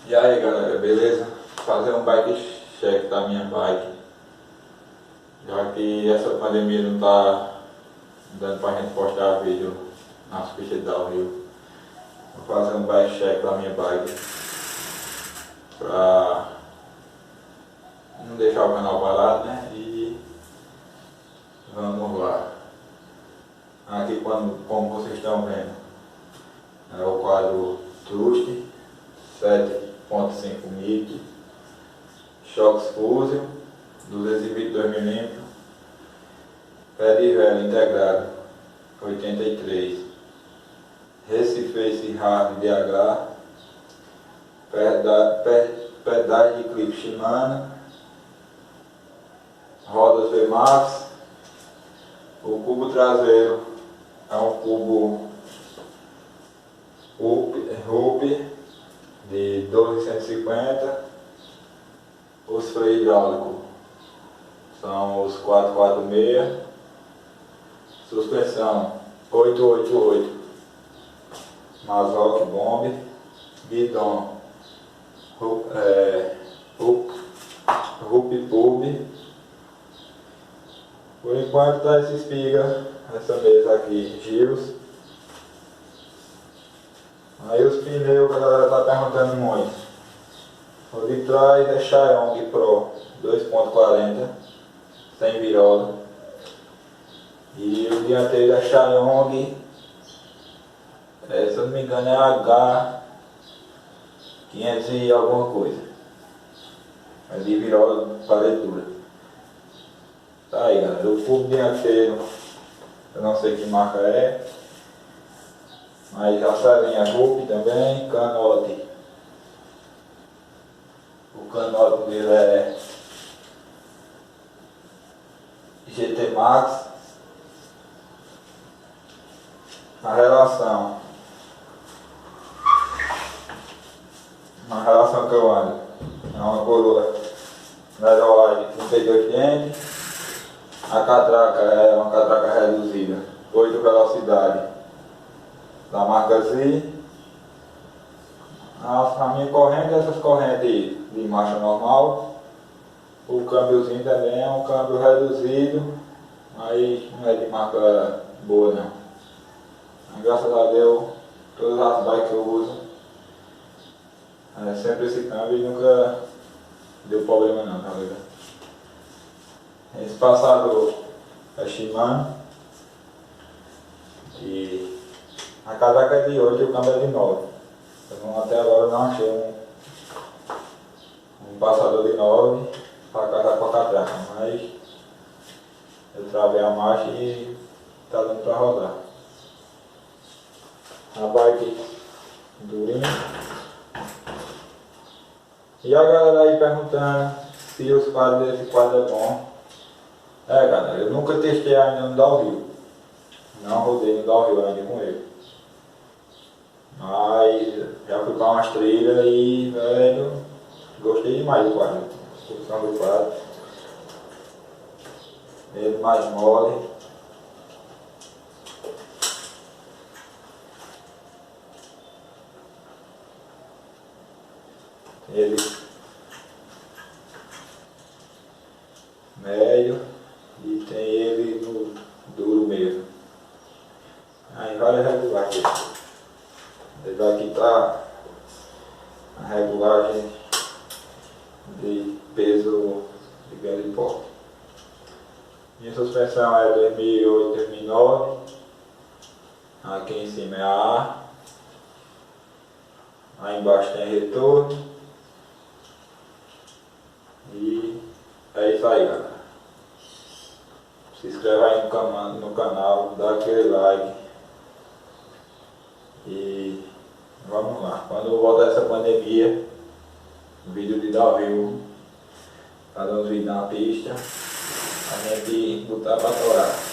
E aí galera, beleza? Fazer um bike check da minha bike, já que essa pandemia não tá dando pra gente postar vídeo nas pistas de downhill. Vou fazer um bike check da minha bike pra não deixar o canal parado, né? E vamos lá. Aqui, como vocês estão vendo, é o quadro Trust 7.5 MIC, Shocks Fusion 222mm, pé de vela integrado 83, Recife Hard DH, pedais de clipe Shimano, rodas VMAX. O cubo traseiro é um cubo Rupp de 1250. Os freios hidráulicos são os 446. Suspensão 888 Mazoc Bomb. Guidão Rupp Pub. Por enquanto tá essa espiga, essa mesa aqui, giros. Aí os pneus que a galera tá perguntando muito. O de trás é Xiaomi Pro 2.40, sem virola. E o dianteiro é Xiaomi, se eu não me engano é H500 e alguma coisa. É de virola para leitura. Tá aí galera, o cubo dianteiro, eu não sei que marca é, mas a salinha Rupp também, canote. O canote dele é GT Max. A relação que eu ando é uma coroa Nerolite 32 dentes. A catraca é uma catraca reduzida, 8 velocidade, da marca Z. A minha corrente é essas correntes de marcha normal. O câmbiozinho também é um câmbio reduzido, mas não é de marca boa não. Mas, graças a Deus, todas as bikes que eu uso é sempre esse câmbio e nunca deu problema não, tá ligado? Esse passador é Shimano e a catraca é de 8 e o câmbio é de 9. Até agora eu não achei um passador de 9 para casar com a catraca, mas eu travei a marcha e está dando para rodar. A bike durinha. E a galera aí perguntando se os quadros desse quadro é bom. Galera, eu nunca testei ainda no downhill. Não rodei no downhill ainda com ele. Mas já fui para umas trilhas e, velho, gostei demais do quadro. A posição do quadro. Ele mais mole. Ele médio e tem ele no duro mesmo. Aí vale regular aqui. Aqui está a regulagem de peso de grande porte. Minha suspensão é 2008, 2009. Aqui em cima é a A. Aí embaixo tem retorno. E é isso aí galera. Se inscreve aí no canal, dá aquele like. E vamos lá, quando voltar essa pandemia, vídeo de downhill, fazer uns vídeos na pista, a gente botar pra torar.